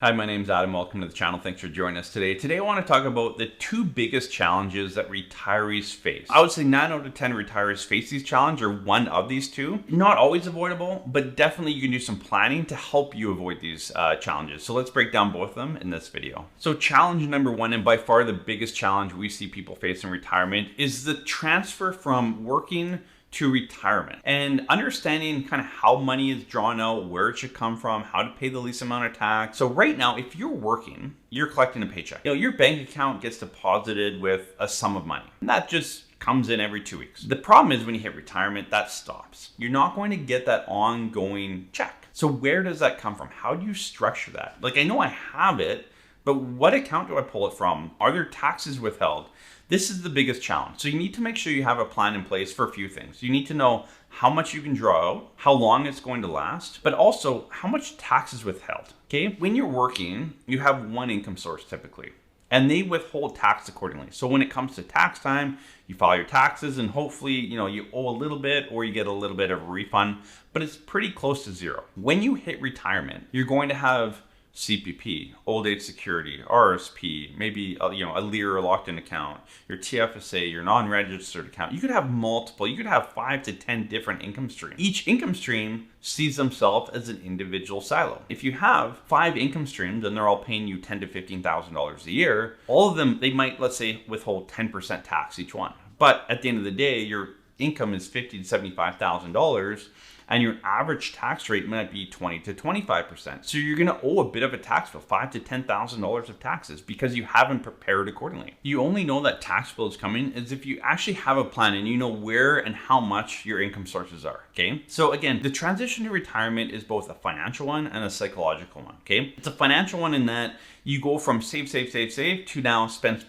Hi, my name's Adam. Welcome to the channel. Thanks for joining us today. Today I want to talk about the two biggest challenges that retirees face. I would say 9 out of 10 retirees face these challenges or one of these two. Not always avoidable, but definitely you can do some planning to help you avoid these challenges. So let's break down both of them in this video. So challenge number one, and by far the biggest challenge we see people face in retirement, is the transfer from working to retirement and understanding kind of how money is drawn out, where it should come from, how to pay the least amount of tax. So right now, if you're working, you're collecting a paycheck. Your bank account gets deposited with a sum of money. And that just comes in every 2 weeks. The problem is when you hit retirement, that stops. You're not going to get that ongoing check. So where does that come from? How do you structure that? Like, I know I have it, but what account do I pull it from? Are there taxes withheld? This is the biggest challenge. So you need to make sure you have a plan in place for a few things. You need to know how much you can draw out, how long it's going to last, but also how much tax is withheld. Okay? When you're working, you have one income source typically, and they withhold tax accordingly. So when it comes to tax time, you file your taxes and hopefully, you owe a little bit or you get a little bit of a refund, but it's pretty close to zero. When you hit retirement, you're going to have CPP, old age security, RSP, maybe a LIRA locked-in account, your TFSA, your non-registered account. You could have multiple. You could have 5 to 10 different income streams. Each income stream sees themselves as an individual silo. If you have 5 income streams and they're all paying you $10,000 to $15,000 a year, all of them, they might, let's say, withhold 10% tax each one. But at the end of the day, your income is $50,000 to $75,000. And your average tax rate might be 20 to 25%. So you're gonna owe a bit of a tax bill, $5,000 to $10,000 of taxes because you haven't prepared accordingly. You only know that tax bill is coming is if you actually have a plan and you know where and how much your income sources are, okay? So again, the transition to retirement is both a financial one and a psychological one, okay? It's a financial one in that you go from save to now spend.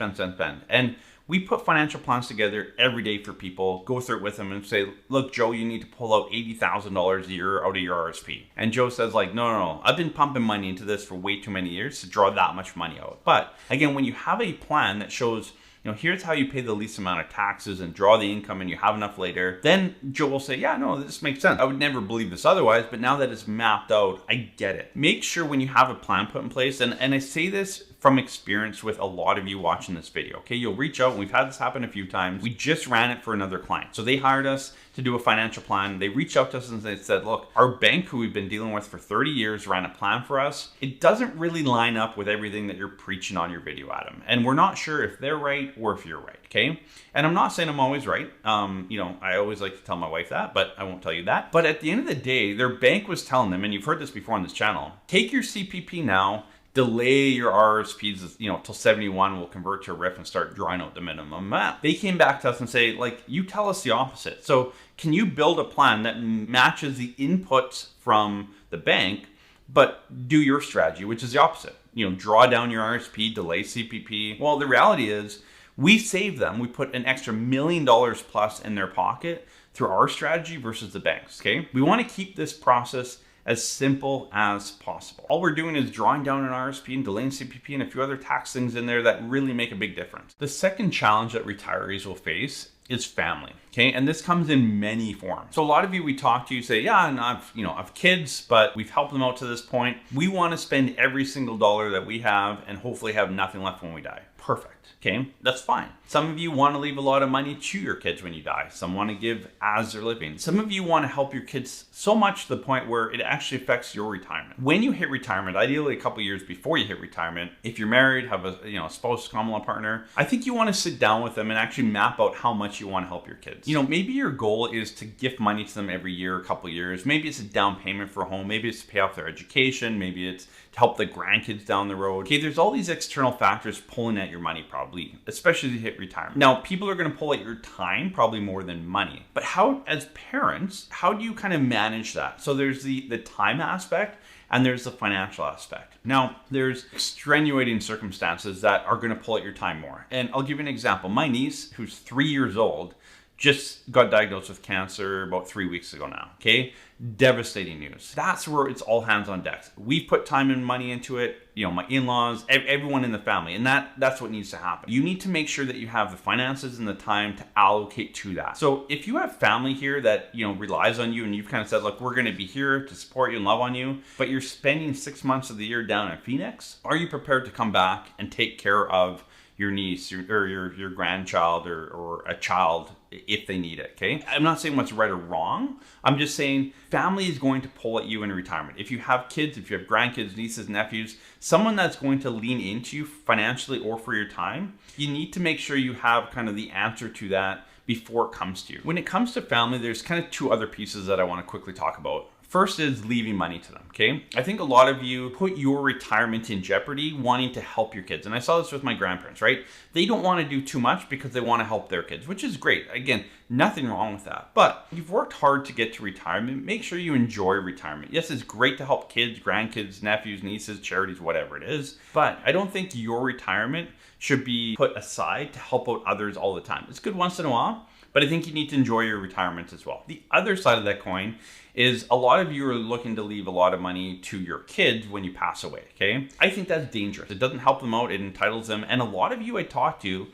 And we put financial plans together every day for people, go through it with them and say, look, Joe, you need to pull out $80,000 a year out of your RSP. And Joe says like, no, I've been pumping money into this for way too many years to draw that much money out. But again, when you have a plan that shows, here's how you pay the least amount of taxes and draw the income and you have enough later, then Joe will say, yeah, no, this makes sense. I would never believe this otherwise, but now that it's mapped out, I get it. Make sure when you have a plan put in place, and I say this from experience with a lot of you watching this video, okay? You'll reach out, and we've had this happen a few times. We just ran it for another client. So they hired us to do a financial plan. They reached out to us and they said, look, our bank who we've been dealing with for 30 years ran a plan for us. It doesn't really line up with everything that you're preaching on your video, Adam. And we're not sure if they're right or if you're right, okay? And I'm not saying I'm always right. I always like to tell my wife that, but I won't tell you that. But at the end of the day, their bank was telling them, and you've heard this before on this channel, take your CPP now, delay your RSPs, till 71, we'll convert to a RIF and start drawing out the minimum amount. They came back to us and say, like, you tell us the opposite. So can you build a plan that matches the inputs from the bank, but do your strategy, which is the opposite? Draw down your RSP, delay CPP. Well, the reality is we save them. We put an extra $1 million plus in their pocket through our strategy versus the banks, okay? We want to keep this process as simple as possible. All we're doing is drawing down an RSP and delaying CPP and a few other tax things in there that really make a big difference. The second challenge that retirees will face is family, okay? And this comes in many forms. So a lot of you we talk to, you say, yeah, and I've kids, but we've helped them out to this point. We want to spend every single dollar that we have and hopefully have nothing left when we die. Perfect. Okay, that's fine. Some of you want to leave a lot of money to your kids when you die. Some want to give as they're living. Some of you want to help your kids so much to the point where it actually affects your retirement. When you hit retirement, ideally a couple years before you hit retirement, if you're married, have a spouse, common law partner, I think you want to sit down with them and actually map out how much you want to help your kids. Maybe your goal is to gift money to them every year, a couple years. Maybe it's a down payment for a home. Maybe it's to pay off their education. Maybe it's to help the grandkids down the road. Okay, there's all these external factors pulling at your money probably, especially as you hit retirement. Now, people are going to pull at your time probably more than money. But how, as parents, how do you kind of manage that? So there's the time aspect and there's the financial aspect. Now, there's extenuating circumstances that are going to pull at your time more. And I'll give you an example. My niece, who's 3 years old, just got diagnosed with cancer about 3 weeks ago now, okay? Devastating news. That's where it's all hands on deck. We've put time and money into it, you know, my in-laws, everyone in the family, and that's what needs to happen. You need to make sure that you have the finances and the time to allocate to that. So if you have family here that, you know, relies on you and you've kind of said, look, we're going to be here to support you and love on you, but you're spending 6 months of the year down in Phoenix, are you prepared to come back and take care of your niece or your grandchild or a child if they need it, okay? I'm not saying what's right or wrong. I'm just saying family is going to pull at you in retirement. If you have kids, if you have grandkids, nieces, nephews, someone that's going to lean into you financially or for your time, you need to make sure you have kind of the answer to that before it comes to you. When it comes to family, there's kind of two other pieces that I want to quickly talk about. First is leaving money to them, okay? I think a lot of you put your retirement in jeopardy wanting to help your kids. And I saw this with my grandparents, right? They don't want to do too much because they want to help their kids, which is great. Again, nothing wrong with that. But you've worked hard to get to retirement. Make sure you enjoy retirement. Yes, it's great to help kids, grandkids, nephews, nieces, charities, whatever it is. But I don't think your retirement should be put aside to help out others all the time. It's good once in a while, but I think you need to enjoy your retirement as well. The other side of that coin is a lot of you are looking to leave a lot of money to your kids when you pass away, okay? I think that's dangerous. It doesn't help them out, it entitles them. And a lot of you I talk to,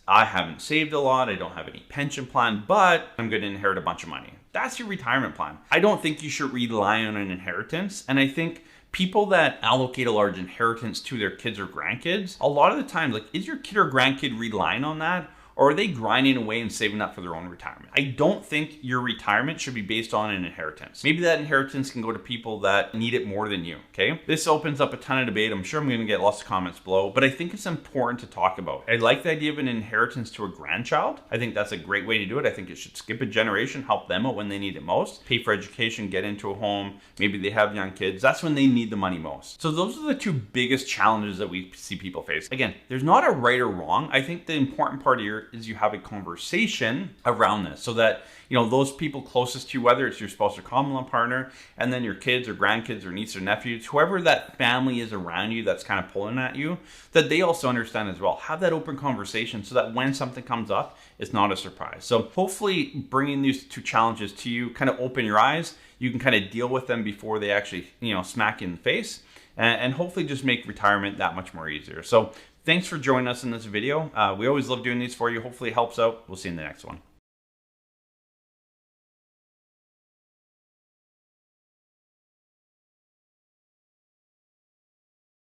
I haven't saved a lot, I don't have any pension plan, but I'm gonna inherit a bunch of money. That's your retirement plan. I don't think you should rely on an inheritance. And I think people that allocate a large inheritance to their kids or grandkids, a lot of the time, like, is your kid or grandkid relying on that? Or are they grinding away and saving up for their own retirement? I don't think your retirement should be based on an inheritance. Maybe that inheritance can go to people that need it more than you, okay? This opens up a ton of debate. I'm sure I'm gonna get lots of comments below, but I think it's important to talk about. I like the idea of an inheritance to a grandchild. I think that's a great way to do it. I think it should skip a generation, help them out when they need it most, pay for education, get into a home. Maybe they have young kids. That's when they need the money most. So those are the two biggest challenges that we see people face. Again, there's not a right or wrong. I think the important part here is you have a conversation around this so that, you know, those people closest to you, whether it's your spouse or common law partner, and then your kids or grandkids or nieces or nephews, whoever that family is around you that's kind of pulling at you, that they also understand as well. Have that open conversation so that when something comes up, it's not a surprise. So hopefully bringing these two challenges to you kind of open your eyes. You can kind of deal with them before they actually, you know, smack you in the face, and hopefully just make retirement that much more easier. So thanks for joining us in this video. We always love doing these for you. Hopefully it helps out. We'll see you in the next one.